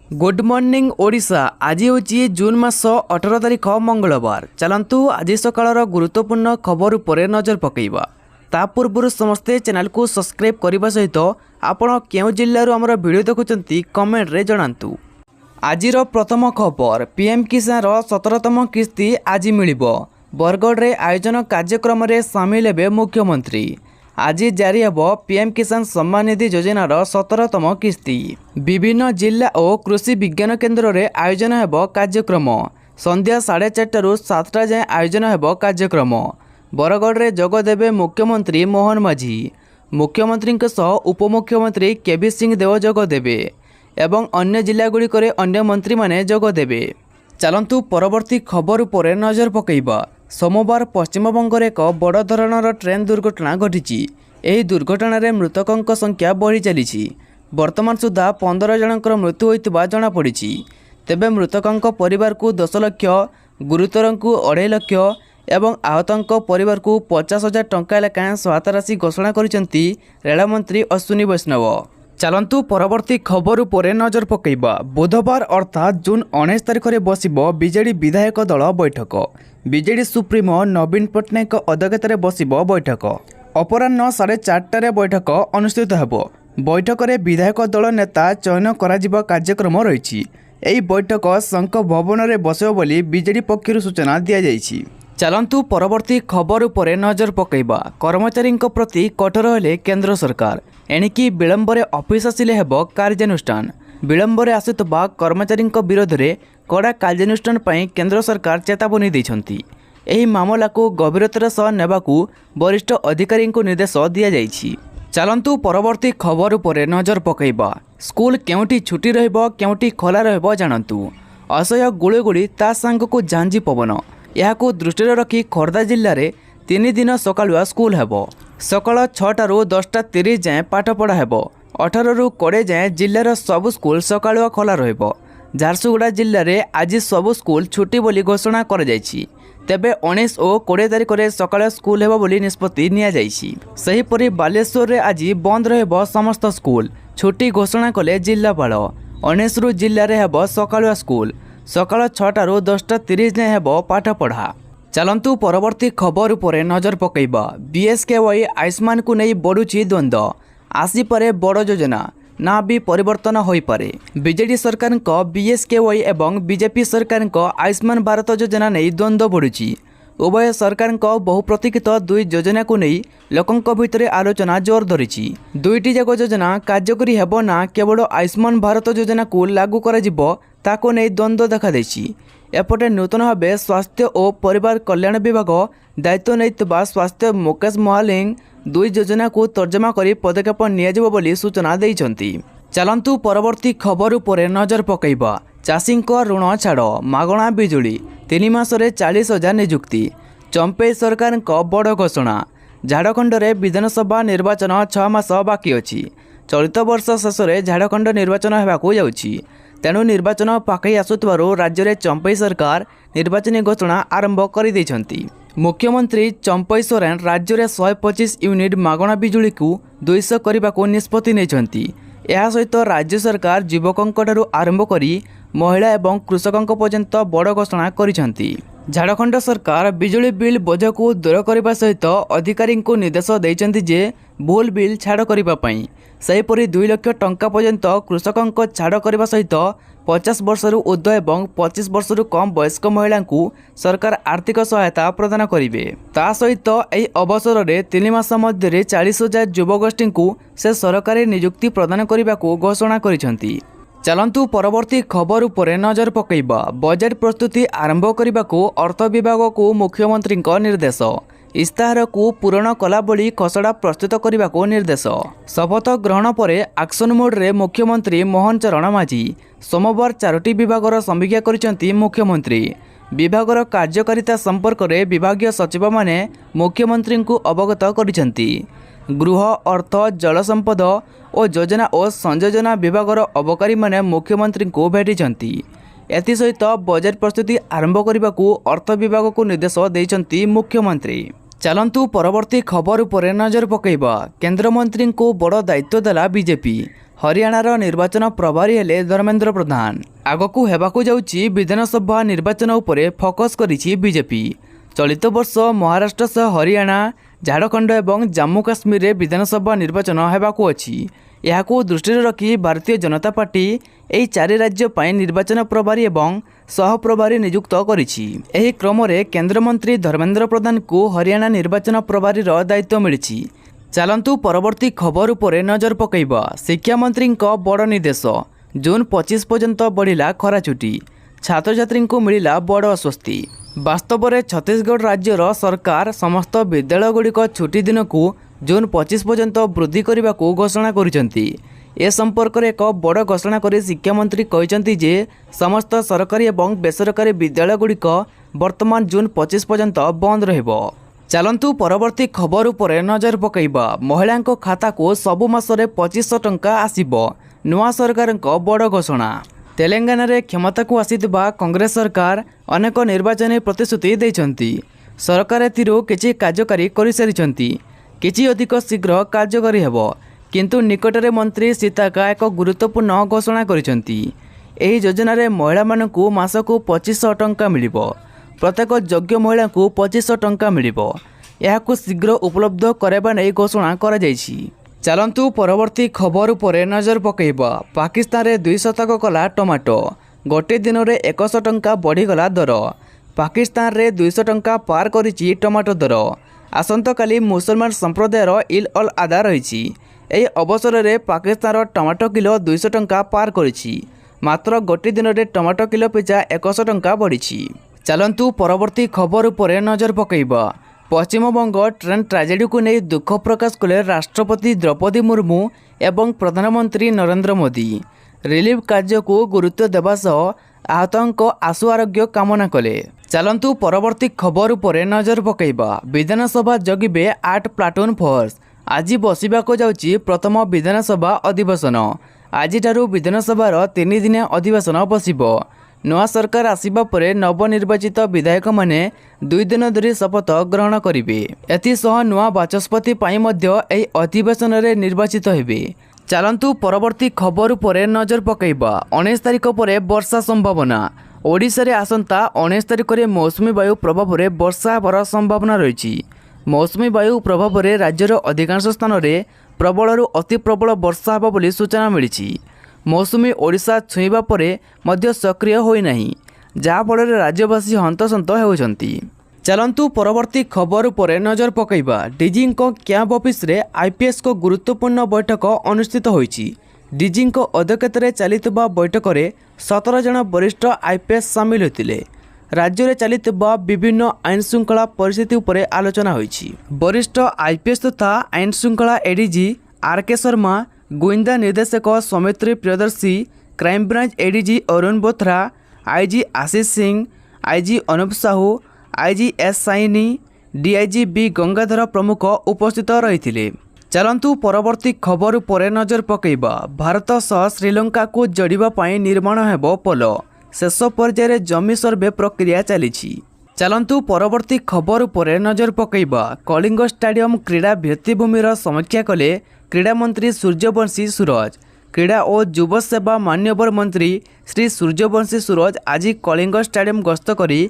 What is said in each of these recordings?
Good morning Odisha. आज हूँ जून मास 18 तारिख मंगलवार। चलतु आज सकाळ गुरुत्वपूर्ण खबर उपर नजर पकईबा। ता पूर्व समस्ते चैनल को सब्सक्राइब करने सहित आपण क्यों जिल्लारू आमर वीडियो देखुंत कमेंट रे जणांतु। आजिर प्रथम खबर पीएम किसान 17तम किस्ती आज मिलिबो। बरगढ़ रे आयोजन कार्यक्रम रे सामिल हेबे मुख्यमंत्री। आज जारी हेब पीएम किसान सम्मान निधि योजनार 17तम किस्ती। विभिन्न जिला और कृषि विज्ञान केन्द्र रे आयोजन हेब कार्यक्रम। संध्या 4:30 7टा जाए आयोजन हेब कार्यक्रम। बरगढ़ रे जोग देबे मुख्यमंत्री मोहन माझी। मुख्यमंत्री सह उपमुख्यमंत्री केबी सिंह देव जोग देबे एवं अन्य जिलागुड़िक अन्य मंत्री माने जोग देबे। चलंतु परवर्ती खबर उपर नजर पकईबा। सोमवार पश्चिमबंग एक बड़ धरणर ट्रेन दुर्घटना घटी। यह दुर्घटना रे मृतकों संख्या बढ़ी चली। वर्तमान सुधा 15 जनकर मृत्यु होता जमापड़ी। तेबे मृतकों परिवार को 10 लाख, गुरुतर को 2.5 लाख एवं आहतों परिवार को 50,000 टंका लेखाएं सहायता राशि घोषणा करिसेंती रेलमंत्री अश्विनी वैष्णव। चलंतु परवर्ती खबर उपर नजर पकईबा। बुधवार अर्थात जून 19 तारिख में बसिबो बीजेडी विधायक दल बैठक। बीजेडी सुप्रीमो नवीन पट्टनायक अध्यक्षतार बसिबो बैठक। अपराह्न 4:30 बैठक अनुष्ठित हेबो। बैठक में विधायक दल नेता चयन कराजिबा कार्यक्रम रही। यही बैठक शंख भवन में बसिबो बोली बीजेडी पक्षर सूचना दिया जायछि। चलंतु परवर्ती खबर उपर नजर पकईबा। कर्मचारी प्रति कठोर हेले केंद्र सरकार। एणिकी विलंबर ऑफिस आसिले हेब कार्यानुष्ठान। विलंबर आसुवा कर्मचारी विरोध में कड़ा कार्यानुष्ठान पर केंद्र सरकार चेतावनी देइछंती। एही मामला को गंभीरतार सह नेबाकू वरिष्ठ अधिकारी को निर्देश दिया जाइछि। चलंतु परवर्ती खबर उपर नजर पकईबा। स्कूल केउटी छुट्टी रहिबो केउटी खोला रहिबो जानंतु। असह्य गुळुगुळी ता सांगकू झांझी पवन। यहाकू दृष्टि रखी खोर्धा जिले में 3 दिन सकालुआ स्कूल हेब। सकाळ 6टारू 10:30 जाए पाठपढ़ा हेब। 18ରୁ 20 जाए जिलार सबु स्कूल सकालुआ खोला रहिबो। झारसुगुड़ा जिले में आज सबु स्कूल छुट्टी बोली घोषणा कर जाइछि। तेबे 19 और 20 तारिख में सकाळ स्कूल हेब बोली निष्पत्ति निया जाइछि। सेहीपरि बालेश्वर रे आज बंद रहिबो समस्त स्कूल। छुट्टी घोषणा कले जिल्लापाल। 19 रु जिले में हेब सकालुआ स्कूल। सकाळ 6टारू 10:30 जाए हेब पाठपढ़ा। चलंतु परवर्ती खबर उपर नजर पकईबा। बीएसकेवाई आयुष्मान को नहीं बढ़ुची द्वंद्व। आसीपरे बड़ योजना ना भी परिवर्तन हो पारे। बीजेडी सरकार को बीएसकेवाई एवं बीजेपी सरकार को आयुष्मान भारत योजना नहीं द्वंद्व बढ़ुची। उभय सरकार को बहुप्रतीक्षित दुई योजना को नहीं लोकों भितर आलोचना जोर धरी। दुईटी जाक योजना कार्यकरी हेब ना केवल आयुष्मान भारत योजना को लागू करा ताको नहीं द्वंद्व देखा देछि। एपटे नूतन भाव स्वास्थ्य और परिवार कल्याण विभाग दायित्व नहीं स्वास्थ्य मुकेश महालिंग दुई योजना को तर्जमा कर पदक्षेप नियाजिबो बोली सूचना देइछंती। चलंतु परवर्ती खबर उपर नजर पकईबा। चाषी ऋण छाड़ मागणा बिजुली 3 मासरे 40,000 नियुक्ति। चंपई सरकार बड़ घोषणा। झारखंड में विधानसभा निर्वाचन 6 मास बाकी अछि। चलित वर्ष शेष में झारखंड निर्वाचन होगाकू जाउछि। तेणु निर्वाचन पाखई आसुथिबारु राज्य में चंपई सरकार निर्वाचन घोषणा आरंभ कर देइछंती। मुख्यमंत्री चंपई सोरेन राज्य में 125 यूनिट मागणा बिजुली को 200 करने को निष्पत्ति नेइछंती। यह सहित राज्य सरकार युवकों आरंभ करी महिला एवं कृषकों पर्यंत बड़ घोषणा करिसेंती। झारखंड सरकार बिजुली बिल बोझ को दूर करने सहित अधिकारी को निर्देश देइछंती जे भूल बिल छाड़ करने। सेहीपरि 2 लाख टंका पर्यंत कृषकों को छाड़ करने सहित 50 वर्षरू ऊर्ध्व एवं 25 वर्षरू कम वयस्क महिला को सरकार आर्थिक सहायता प्रदान करेंगे। ता सहित यह अवसर में 3 मास मध्य 40,000 युवगोष्ठी को से सरकारी नियुक्ति प्रदान करने को घोषणा करिसेंती। चलंतु परवर्ती खबर उपर नजर पकईबा। बजेट प्रस्तुति आरंभ करने को अर्थ विभाग को मुख्यमंत्री निर्देश। इस्ताहार को पूरण कला बड़ी खसड़ा प्रस्तुत करने को निर्देश। शपथ ग्रहण पर एक्शन मोड रे मुख्यमंत्री मोहन चरण माझी सोमवार 4टी विभागर समीक्षा करिसेंती मुख्यमंत्री। विभागर कार्यकारिता संपर्क में विभागीय सचिव माने मुख्यमंत्री को अवगत करिसेंती। गृह अर्थ जल संपद और योजना और संयोजना विभागर अबकारी माने मुख्यमंत्री को भेटिसेंती। एसहित बजेट प्रस्तुति आरंभ करने को अर्थ विभाग को निर्देश देइछंती मुख्यमंत्री। ଚାଲନ୍ତୁ ପରବର୍ତ୍ତୀ ଖବର ଉପରେ ନଜର ପକାଇବା। କେନ୍ଦ୍ରମନ୍ତ୍ରୀଙ୍କୁ ବଡ଼ ଦାୟିତ୍ୱ ଦେଲା ବିଜେପି। ହରିୟାଣାର ନିର୍ବାଚନ ପ୍ରଭାରୀ ହେଲେ ଧର୍ମେନ୍ଦ୍ର ପ୍ରଧାନ। ଆଗକୁ ହେବାକୁ ଯାଉଛି ବିଧାନସଭା ନିର୍ବାଚନ ଉପରେ ଫୋକସ୍ କରିଛି ବିଜେପି। ଚଳିତ ବର୍ଷ ମହାରାଷ୍ଟ୍ର ସହ ହରିୟାଣା, ଝାଡ଼ଖଣ୍ଡ ଏବଂ ଜାମ୍ମୁ କାଶ୍ମୀରରେ ବିଧାନସଭା ନିର୍ବାଚନ ହେବାକୁ ଅଛି। ଏହାକୁ ଦୃଷ୍ଟିରେ ରଖି ଭାରତୀୟ ଜନତା ପାର୍ଟି ଏହି 4 ରାଜ୍ୟ ପାଇଁ ନିର୍ବାଚନ ପ୍ରଭାରୀ ଏବଂ ସହପ୍ରଭାରୀ ନିଯୁକ୍ତ କରିଛି। ଏହି କ୍ରମରେ କେନ୍ଦ୍ରମନ୍ତ୍ରୀ ଧର୍ମେନ୍ଦ୍ର ପ୍ରଧାନଙ୍କୁ ହରିୟାଣା ନିର୍ବାଚନ ପ୍ରଭାରୀର ଦାୟିତ୍ୱ ମିଳିଛି। ଚାଲନ୍ତୁ ପରବର୍ତ୍ତୀ ଖବର ଉପରେ ନଜର ପକାଇବା। ଶିକ୍ଷାମନ୍ତ୍ରୀଙ୍କ ବଡ଼ ନିର୍ଦ୍ଦେଶ। ଜୁନ୍ 25 ପର୍ଯ୍ୟନ୍ତ ବଢ଼ିଲା ଖରା ଛୁଟି। ଛାତ୍ରଛାତ୍ରୀଙ୍କୁ ମିଳିଲା ବଡ଼ ଆଶ୍ୱସ୍ତି। ବାସ୍ତବରେ ଛତିଶଗଡ଼ ରାଜ୍ୟର ସରକାର ସମସ୍ତ ବିଦ୍ୟାଳୟଗୁଡ଼ିକ ଛୁଟି ଦିନକୁ ଜୁନ୍ 25 ପର୍ଯ୍ୟନ୍ତ ବୃଦ୍ଧି କରିବାକୁ ଘୋଷଣା କରିଛନ୍ତି। ଏ ସମ୍ପର୍କରେ ଏକ ବଡ଼ ଘୋଷଣା କରି ଶିକ୍ଷାମନ୍ତ୍ରୀ କହିଛନ୍ତି ଯେ ସମସ୍ତ ସରକାରୀ ଏବଂ ବେସରକାରୀ ବିଦ୍ୟାଳୟଗୁଡ଼ିକ ବର୍ତ୍ତମାନ ଜୁନ୍ 25 ପର୍ଯ୍ୟନ୍ତ ବନ୍ଦ ରହିବ। ଚାଲନ୍ତୁ ପରବର୍ତ୍ତୀ ଖବର ଉପରେ ନଜର ପକାଇବା। ମହିଳାଙ୍କ ଖାତାକୁ ସବୁ ମାସରେ 2500 ଟଙ୍କା ଆସିବ। ନୂଆ ସରକାରଙ୍କ ବଡ଼ ଘୋଷଣା। ତେଲେଙ୍ଗାନାରେ କ୍ଷମତାକୁ ଆସିଥିବା କଂଗ୍ରେସ ସରକାର ଅନେକ ନିର୍ବାଚନୀ ପ୍ରତିଶ୍ରୁତି ଦେଇଛନ୍ତି। ସରକାର ଏଥିରୁ କିଛି କାର୍ଯ୍ୟକାରୀ କରିସାରିଛନ୍ତି, କିଛି ଅଧିକ ଶୀଘ୍ର କାର୍ଯ୍ୟକାରୀ ହେବ। କିନ୍ତୁ ନିକଟରେ ମନ୍ତ୍ରୀ ସୀତାକା ଏକ ଗୁରୁତ୍ୱପୂର୍ଣ୍ଣ ଘୋଷଣା କରିଛନ୍ତି। ଏହି ଯୋଜନାରେ ମହିଳାମାନଙ୍କୁ ମାସକୁ 2500 ଟଙ୍କା ମିଳିବ। ପ୍ରତ୍ୟେକ ଯୋଗ୍ୟ ମହିଳାଙ୍କୁ 2500 ଟଙ୍କା ମିଳିବ। ଏହାକୁ ଶୀଘ୍ର ଉପଲବ୍ଧ କରାଇବା ନେଇ ଘୋଷଣା କରାଯାଇଛି। ଚାଲନ୍ତୁ ପରବର୍ତ୍ତୀ ଖବର ଉପରେ ନଜର ପକାଇବା। ପାକିସ୍ତାନରେ 2% କଲା ଟମାଟୋ। ଗୋଟିଏ ଦିନରେ 100 ଟଙ୍କା ବଢ଼ିଗଲା ଦର। ପାକିସ୍ତାନରେ 200 ଟଙ୍କା ପାର କରିଛି ଟମାଟୋ ଦର। ଆସନ୍ତାକାଲି ମୁସଲମାନ ସମ୍ପ୍ରଦାୟର ଇଦ୍ ଅଲ୍ ଆଧା ରହିଛି। ଏହି ଅବସରରେ ପାକିସ୍ତାନର ଟମାଟୋ କିଲୋ 200 ଟଙ୍କା ପାର କରିଛି। ମାତ୍ର ଗୋଟିଏ ଦିନରେ ଟମାଟୋ କିଲୋ ପିଛା 100 ଟଙ୍କା ବଢ଼ିଛି। ଚାଲନ୍ତୁ ପରବର୍ତ୍ତୀ ଖବର ଉପରେ ନଜର ପକାଇବା। ପଶ୍ଚିମବଙ୍ଗ ଟ୍ରେନ୍ ଟ୍ରାଜେଡିକୁ ନେଇ ଦୁଃଖ ପ୍ରକାଶ କଲେ ରାଷ୍ଟ୍ରପତି ଦ୍ରୌପଦୀ ମୁର୍ମୁ ଏବଂ ପ୍ରଧାନମନ୍ତ୍ରୀ ନରେନ୍ଦ୍ର ମୋଦି। ରିଲିଫ୍ କାର୍ଯ୍ୟକୁ ଗୁରୁତ୍ୱ ଦେବା ସହ ଆହତଙ୍କ ଆଶୁ ଆରୋଗ୍ୟ କାମନା କଲେ। ଚାଲନ୍ତୁ ପରବର୍ତ୍ତୀ ଖବର ଉପରେ ନଜର ପକାଇବା। ବିଧାନସଭା ଜଗିବେ 8 ପ୍ଲାଟୁନ୍ ଫୋର୍ସ। ଆଜି ବସିବାକୁ ଯାଉଛି ପ୍ରଥମ ବିଧାନସଭା ଅଧିବେଶନ। ଆଜିଠାରୁ ବିଧାନସଭାର 3 ଦିନିଆ ଅଧିବେଶନ ବସିବ। ନୂଆ ସରକାର ଆସିବା ପରେ ନବନିର୍ବାଚିତ ବିଧାୟକମାନେ 2 ଦିନ ଧରି ଶପଥ ଗ୍ରହଣ କରିବେ। ଏଥିସହ ନୂଆ ବାଚସ୍ପତି ପାଇଁ ମଧ୍ୟ ଏହି ଅଧିବେଶନରେ ନିର୍ବାଚିତ ହେବେ। ଚାଲନ୍ତୁ ପରବର୍ତ୍ତୀ ଖବର ଉପରେ ନଜର ପକାଇବା। 19 ତାରିଖ ପରେ ବର୍ଷା ସମ୍ଭାବନା। ଓଡ଼ିଶାରେ ଆସନ୍ତା 19 ତାରିଖରେ ମୌସୁମୀ ବାୟୁ ପ୍ରଭାବରେ ବର୍ଷା ହେବାର ସମ୍ଭାବନା ରହିଛି। ମୌସୁମୀ ବାୟୁ ପ୍ରଭାବରେ ରାଜ୍ୟର ଅଧିକାଂଶ ସ୍ଥାନରେ ପ୍ରବଳରୁ ଅତି ପ୍ରବଳ ବର୍ଷା ହେବ ବୋଲି ସୂଚନା ମିଳିଛି। ମୌସୁମୀ ଓଡ଼ିଶା ଛୁଇଁବା ପରେ ମଧ୍ୟ ସକ୍ରିୟ ହୋଇନାହିଁ, ଯାହାଫଳରେ ରାଜ୍ୟବାସୀ ହନ୍ତସନ୍ତ ହେଉଛନ୍ତି। ଚାଲନ୍ତୁ ପରବର୍ତ୍ତୀ ଖବର ଉପରେ ନଜର ପକାଇବା। ଡିଜିଙ୍କ କ୍ୟାମ୍ପ ଅଫିସରେ ଆଇପିଏସ୍ଙ୍କ ଗୁରୁତ୍ୱପୂର୍ଣ୍ଣ ବୈଠକ ଅନୁଷ୍ଠିତ ହୋଇଛି। ଡିଜିଙ୍କ ଅଧ୍ୟକ୍ଷତାରେ ଚାଲିଥିବା ବୈଠକରେ 17 ଜଣ ବରିଷ୍ଠ ଆଇପିଏସ୍ ସାମିଲ ହୋଇଥିଲେ। ରାଜ୍ୟରେ ଚାଲିଥିବା ବିଭିନ୍ନ ଆଇନ ଶୃଙ୍ଖଳା ପରିସ୍ଥିତି ଉପରେ ଆଲୋଚନା ହୋଇଛି। ବରିଷ୍ଠ ଆଇପିଏସ୍ ତଥା ଆଇନ ଶୃଙ୍ଖଳା ଏଡିଜି ଆର୍କେ ଶର୍ମା, ଗୁଇନ୍ଦା ନିର୍ଦ୍ଦେଶକ Soumitri Priyadarshi, crime branch ADG Arun Bothra, IG Ashish Singh, IG Anup Sahu, IG S Saini, DIG B Gangadhar ପ୍ରମୁଖ ଉପସ୍ଥିତ ରହିଥିଲେ। ଚାଲନ୍ତୁ ପରବର୍ତ୍ତୀ ଖବର ଉପରେ ନଜର ପକାଇବା। ଭାରତ ସହ ଶ୍ରୀଲଙ୍କାକୁ ଯୋଡ଼ିବା ପାଇଁ ନିର୍ମାଣ ହେବ ପୋଲ। ଶେଷ ପର୍ଯ୍ୟାୟରେ ଜମି ସର୍ଭେ ପ୍ରକ୍ରିୟା ଚାଲିଛି। ଚାଲନ୍ତୁ ପରବର୍ତ୍ତୀ ଖବର ଉପରେ ନଜର ପକାଇବା। କଳିଙ୍ଗ ଷ୍ଟାଡିୟମ କ୍ରୀଡ଼ା ଭିତ୍ତିଭୂମିର ସମୀକ୍ଷା କଲେ କ୍ରୀଡ଼ାମନ୍ତ୍ରୀ ସୂର୍ଯ୍ୟବଂଶୀ ସୁରଜ। କ୍ରୀଡ଼ା ଓ ଯୁବ ସେବା ମାନ୍ୟବର ମନ୍ତ୍ରୀ ଶ୍ରୀ ସୂର୍ଯ୍ୟବଂଶୀ ସୁରଜ ଆଜି କଳିଙ୍ଗ ଷ୍ଟାଡିୟମ ଗସ୍ତ କରି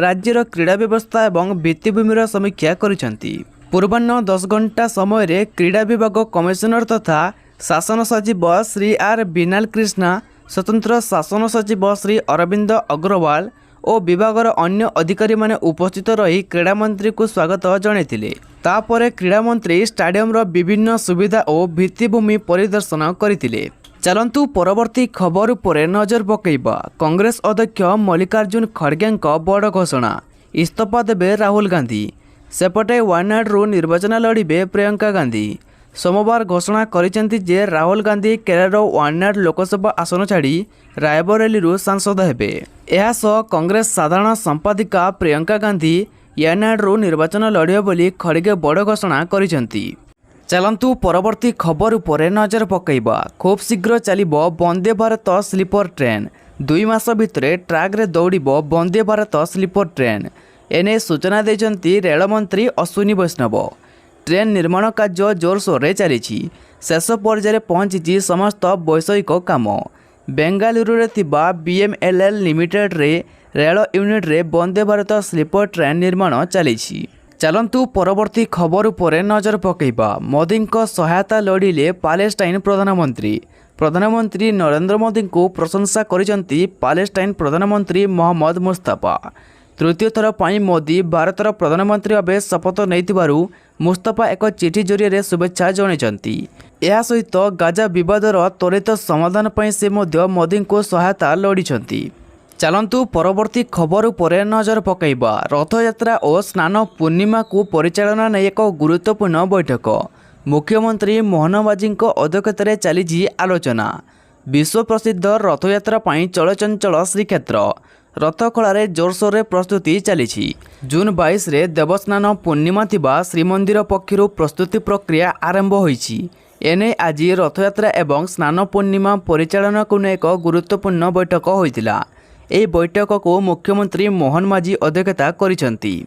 ରାଜ୍ୟର କ୍ରୀଡ଼ା ବ୍ୟବସ୍ଥା ଏବଂ ଭିତ୍ତିଭୂମିର ସମୀକ୍ଷା କରିଛନ୍ତି। ପୂର୍ବାହ୍ନ 10 ଘଣ୍ଟା ସମୟରେ କ୍ରୀଡ଼ା ବିଭାଗ କମିଶନର ତଥା ଶାସନ ସଚିବ ଶ୍ରୀ ଆର୍ ବିନାଲ କ୍ରିଷ୍ଣା, ସ୍ୱତନ୍ତ୍ର ଶାସନ ସଚିବ ଶ୍ରୀ ଅରବିନ୍ଦ ଅଗ୍ରୱାଲ ଓ ବିଭାଗର ଅନ୍ୟ ଅଧିକାରୀମାନେ ଉପସ୍ଥିତ ରହି କ୍ରୀଡ଼ାମନ୍ତ୍ରୀଙ୍କୁ ସ୍ୱାଗତ ଜଣାଇଥିଲେ। ତାପରେ କ୍ରୀଡ଼ାମନ୍ତ୍ରୀ ଷ୍ଟାଡିୟମର ବିଭିନ୍ନ ସୁବିଧା ଓ ଭିତ୍ତିଭୂମି ପରିଦର୍ଶନ କରିଥିଲେ। ଚାଲନ୍ତୁ ପରବର୍ତ୍ତୀ ଖବର ଉପରେ ନଜର ପକାଇବା। କଂଗ୍ରେସ ଅଧ୍ୟକ୍ଷ ମଲ୍ଲିକାର୍ଜୁନ ଖଡ଼ଗେଙ୍କ ବଡ଼ ଘୋଷଣା। ଇସ୍ତଫା ଦେବେ ରାହୁଲ ଗାନ୍ଧୀ। ସେପଟେ ୱାୟନାଡ଼ରୁ ନିର୍ବାଚନ ଲଢ଼ିବେ ପ୍ରିୟଙ୍କା ଗାନ୍ଧୀ। ସୋମବାର ଘୋଷଣା କରିଛନ୍ତି ଯେ ରାହୁଲ ଗାନ୍ଧୀ କେରଳର ୱାୟନାଡ଼ ଲୋକସଭା ଆସନ ଛାଡ଼ି ରାୟବରେଲୀରୁ ସାଂସଦ ହେବେ। ଏହାସହ କଂଗ୍ରେସ ସାଧାରଣ ସମ୍ପାଦିକା ପ୍ରିୟଙ୍କା ଗାନ୍ଧୀ ୱାୟନାଡ଼ରୁ ନିର୍ବାଚନ ଲଢ଼ିବେ ବୋଲି ଖଡ଼ଗେ ବଡ଼ ଘୋଷଣା କରିଛନ୍ତି। ଚାଲନ୍ତୁ ପରବର୍ତ୍ତୀ ଖବର ଉପରେ ନଜର ପକାଇବା। ଖୁବ୍ ଶୀଘ୍ର ଚାଲିବ ବନ୍ଦେ ଭାରତ ସ୍ଲିପର ଟ୍ରେନ୍। 2 ମାସ ଭିତରେ ଟ୍ରାକ୍ରେ ଦୌଡ଼ିବ ବନ୍ଦେ ଭାରତ ସ୍ଲିପର ଟ୍ରେନ୍। एने सूचना देइछन्ति रेलमंत्री अश्विनी वैष्णव। ट्रेन निर्माण कार्य जोरसोर चली शेष पर्यायर पहुंची समस्त वैषयिक काम। बेंगालुरु थिबा बीएमएलएल लिमिटेड रे रेल यूनिट रे वंदे भारत स्लीपर ट्रेन निर्माण चली। चलंतु परवर्ती खबर उपरे नजर पकेइबा। मोदी सहायता लोड़िले पालेस्टाइन प्रधानमंत्री नरेंद्र मोदी को प्रशंसा करिसेंति पालेस्टाइन प्रधानमंत्री मोहम्मद मुस्तफा। तृतीय थर पर मोदी भारतर प्रधानमंत्री भाव शपथ नहीं मुस्तफा एक चिठी जरिए शुभेच्छा जणाइछन्ति। यह सहित गाजा विवादर त्वरित समाधान पर से मोदी को सहायता लोड़िछन्ति। चलंतु परवर्ती खबर उपरे नजर पकाइबा। रथयात्रा और स्नान पूर्णिमा को परिचालना नहीं एक गुरुत्वपूर्ण बैठक। मुख्यमंत्री मोहन माझी अध्यक्षतार चली आलोचना। विश्व प्रसिद्ध रथयात्रा पर चलचंचल श्रीक्षेत्र रथखଳାରେ जोरसोर प्रस्तुति चली। जून 22 रे देवस्नान पूर्णिमा थिबा श्रीमंदिर पक्षर प्रस्तुति प्रक्रिया आरंभ होईछि। एने आज रथयात्रा एवं स्नान पूर्णिमा परिचालना को एक गुरुत्वपूर्ण बैठक होइतिला। एही बैठक को मुख्यमंत्री मोहन माझी अध्यक्षता करिसेंति।